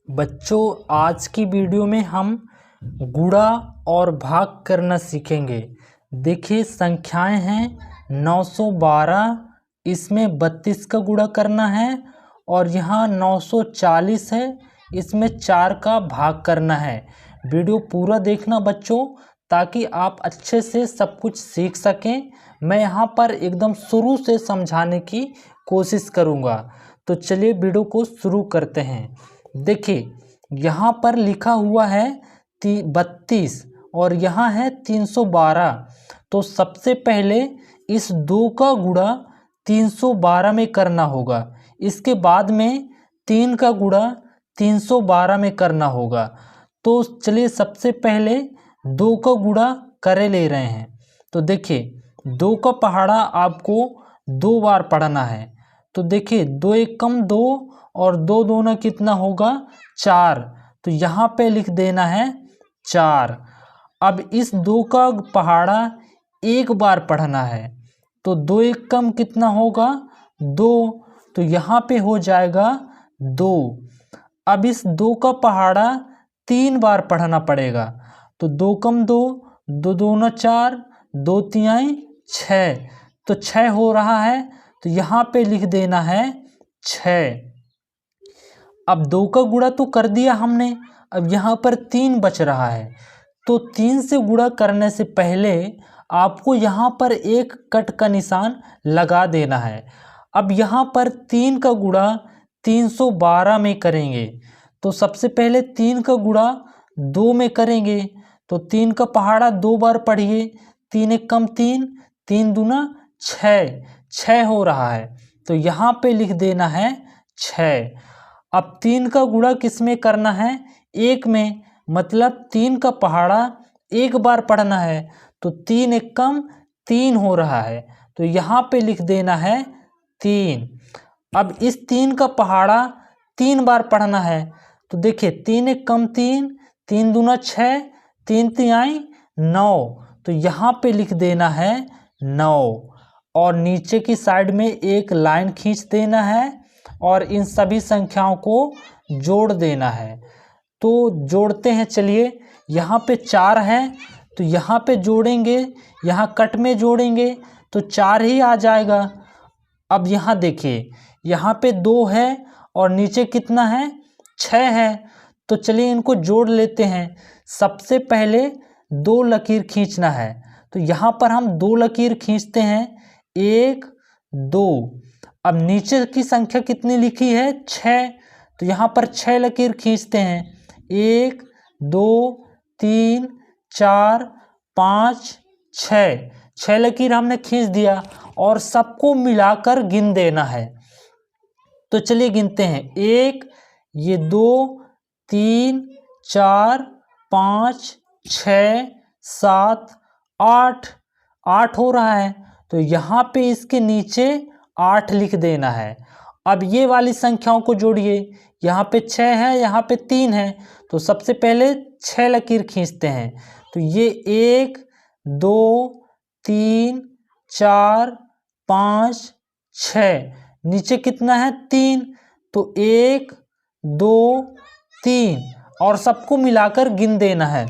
बच्चों, आज की वीडियो में हम गुणा और भाग करना सीखेंगे। देखिए, संख्याएं हैं 912, इसमें 32 का गुणा करना है और यहाँ 940 है, इसमें 4 का भाग करना है। वीडियो पूरा देखना बच्चों, ताकि आप अच्छे से सब कुछ सीख सकें। मैं यहाँ पर एकदम शुरू से समझाने की कोशिश करूँगा। तो चलिए वीडियो को शुरू करते हैं। देखिए, यहाँ पर लिखा हुआ है 32 और यहाँ है 312। तो सबसे पहले इस 2 का गुणा 312 में करना होगा। इसके बाद में 3 का गुणा 312 में करना होगा। तो चलिए सबसे पहले 2 का गुणा करे ले रहे हैं। तो देखिए, 2 का पहाड़ा आपको 2 बार पढ़ना है। तो देखिए, 2 एकम 2 और 2 दूना कितना होगा 4। तो यहाँ पे लिख देना है 4। अब इस 2 का पहाड़ा एक बार पढ़ना है। तो 2 एकम कितना होगा 2। तो यहाँ पे हो जाएगा 2। अब इस 2 का पहाड़ा 3 बार पढ़ना पड़ेगा। तो 2 कम 2, 2 दूना 4, 2 तिहाई 6। तो 6 हो रहा है। तो यहाँ पे लिख देना है 6। अब 2 का गुणा तो कर दिया हमने, अब यहाँ पर 3 बच रहा है। तो 3 से गुणा करने से पहले आपको यहाँ पर एक कट का निशान लगा देना है। अब यहाँ पर 3 का गुणा 312 में करेंगे। तो सबसे पहले 3 का गुणा 2 में करेंगे। तो 3 का पहाड़ा 2 बार पढ़िए। 3 एक कम 3, 3 दूना 6, 6 हो रहा है। तो यहाँ पे लिख देना है 6। अब 3 का गुणा किस में करना है 1 में, मतलब 3 का पहाड़ा एक बार पढ़ना है। तो 3 एक कम 3 हो रहा है। तो यहाँ पे लिख देना है 3। अब इस 3 का पहाड़ा 3 बार पढ़ना है। तो देखिए, 3 एक कम 3, 3 दूना 6, 3 तिहाई 9। तो यहाँ पे लिख देना है 9 और नीचे की साइड में एक लाइन खींच देना है और इन सभी संख्याओं को जोड़ देना है। तो जोड़ते हैं, चलिए। यहाँ पे 4 है तो यहाँ पे जोड़ेंगे, यहाँ कट में जोड़ेंगे तो 4 ही आ जाएगा। अब यहाँ देखिए, यहाँ पे 2 है और नीचे कितना है 6 है। तो चलिए इनको जोड़ लेते हैं। सबसे पहले 2 लकीर खींचना है। तो यहाँ पर हम 2 लकीर खींचते हैं, 1 2। अब नीचे की संख्या कितनी लिखी है 6। तो यहाँ पर 6 लकीर खींचते हैं, 1 2 3 4 5 6। 6 लकीर हमने खींच दिया और सबको मिलाकर गिन देना है। तो चलिए गिनते हैं, 1, ये 2 3 4 5 6 7 8, 8 हो रहा है। तो यहाँ पे इसके नीचे 8 लिख देना है। अब ये वाली संख्याओं को जोड़िए। यहाँ पे 6 है, यहाँ पे 3 है। तो सबसे पहले 6 लकीर खींचते हैं। तो ये 1 2 3 4 5 6, नीचे कितना है 3। तो 1 2 3 और सबको मिलाकर गिन देना है।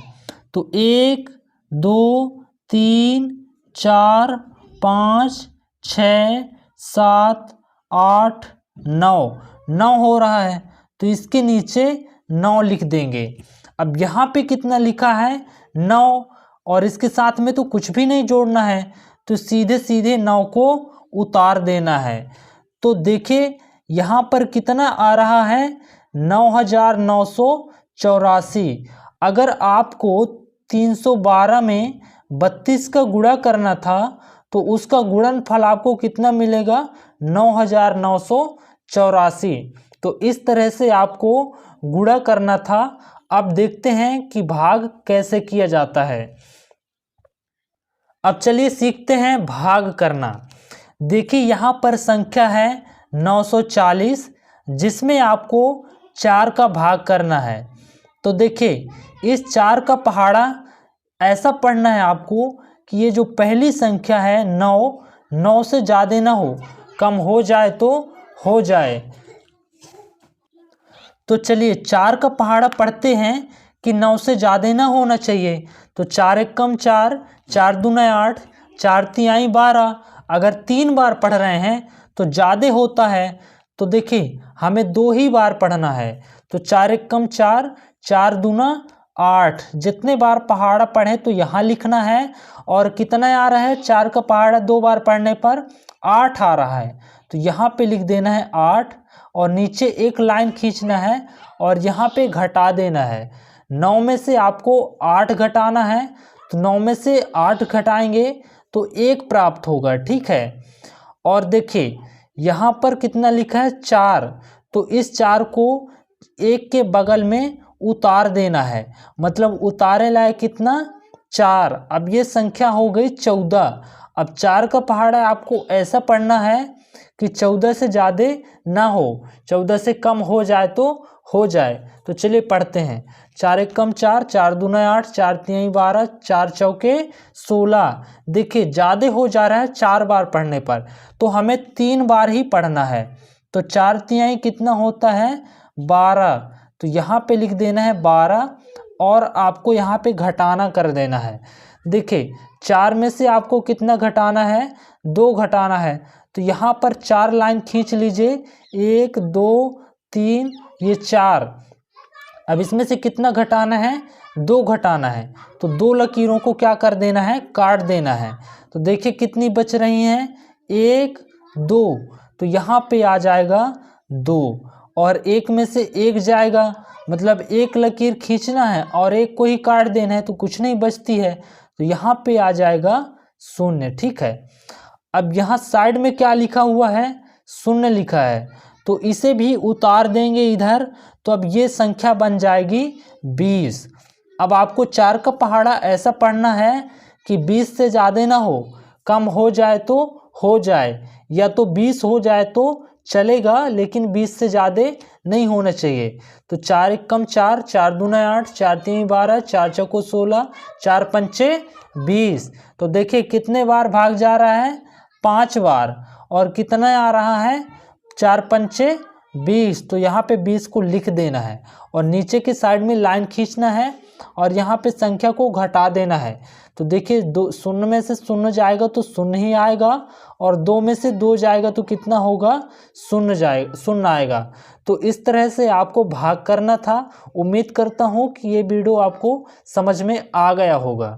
तो 1 2 3 4 5 6 7 8 9, 9 हो रहा है। तो इसके नीचे 9 लिख देंगे। अब यहाँ पे कितना लिखा है 9 और इसके साथ में तो कुछ भी नहीं जोड़ना है। तो सीधे सीधे 9 को उतार देना है। तो देखिए, यहाँ पर कितना आ रहा है 9984। अगर आपको 312 में 32 का गुणा करना था तो उसका गुणनफल आपको कितना मिलेगा 9984। तो इस तरह से आपको गुणा करना था। अब देखते हैं कि भाग कैसे किया जाता है। अब चलिए सीखते हैं भाग करना। देखिए, यहाँ पर संख्या है 940, जिसमें आपको 4 का भाग करना है। तो देखिए, इस 4 का पहाड़ा ऐसा पढ़ना है आपको कि ये जो पहली संख्या है 9, 9 से ज़्यादा ना हो, कम हो जाए तो हो जाए। तो चलिए 4 का पहाड़ा पढ़ते हैं कि 9 से ज़्यादा ना होना चाहिए। तो 4 एक कम 4, 4 दूना 8, 4 तिहाई 12। अगर 3 बार पढ़ रहे हैं तो ज़्यादा होता है। तो देखिए हमें 2 ही बार पढ़ना है। तो 4 एक कम 4, 4 दूना 8। जितने बार पहाड़ा पढ़े तो यहाँ लिखना है। और कितना आ रहा है, 4 का पहाड़ा 2 बार पढ़ने पर 8 आ रहा है। तो यहाँ पे लिख देना है 8 और नीचे एक लाइन खींचना है और यहाँ पे घटा देना है। 9 में से आपको 8 घटाना है। तो 9 में से 8 घटाएंगे तो 1 प्राप्त होगा, ठीक है। और देखिए यहाँ पर कितना लिखा है 4, तो इस 4 को 1 के बगल में उतार देना है। मतलब उतारे लायक कितना 4। अब ये संख्या हो गई 14। अब 4 का पहाड़ा आपको ऐसा पढ़ना है कि 14 से ज़्यादा ना हो, 14 से कम हो जाए तो हो जाए। तो चलिए पढ़ते हैं। 4 एक कम 4, 4 दूना 8, 4 तिहाई 12, 4 चौके 16। देखिए ज़्यादा हो जा रहा है 4 बार पढ़ने पर, तो हमें 3 बार ही पढ़ना है। तो 4 तिहाई कितना होता है 12। तो यहाँ पे लिख देना है 12 और आपको यहाँ पे घटाना कर देना है। देखिए 4 में से आपको कितना घटाना है, 2 घटाना है। तो यहाँ पर 4 लाइन खींच लीजिए, 1 2 3, ये 4। अब इसमें से कितना घटाना है, 2 घटाना है। तो 2 लकीरों को क्या कर देना है, काट देना है। तो देखिए कितनी बच रही हैं, 1 2। तो यहाँ पे आ जाएगा 2 और 1 में से 1 जाएगा, मतलब 1 लकीर खींचना है और 1 को ही काट देना है, तो कुछ नहीं बचती है। तो यहाँ पे आ जाएगा 0, ठीक है। अब यहाँ साइड में क्या लिखा हुआ है, 0 लिखा है, तो इसे भी उतार देंगे इधर। तो अब ये संख्या बन जाएगी 20। अब आपको 4 का पहाड़ा ऐसा पढ़ना है कि 20 से ज़्यादा ना हो, कम हो जाए तो हो जाए, या तो 20 हो जाए तो चलेगा, लेकिन 20 से ज़्यादा नहीं होना चाहिए। तो 4 एक कम 4, 4 दूना 8, 4 तिहाई 12, 4 चौको 16, 4 पंचे 20। तो देखिए कितने बार भाग जा रहा है, 5 बार। और कितना आ रहा है, 4 पंचे 20। तो यहाँ पे 20 को लिख देना है और नीचे की साइड में लाइन खींचना है और यहाँ पे संख्या को घटा देना है। तो देखिए 0 में से 0 जाएगा तो 0 ही आएगा और 2 में से 2 जाएगा तो कितना होगा, 0 आएगा। तो इस तरह से आपको भाग करना था। उम्मीद करता हूँ कि ये वीडियो आपको समझ में आ गया होगा।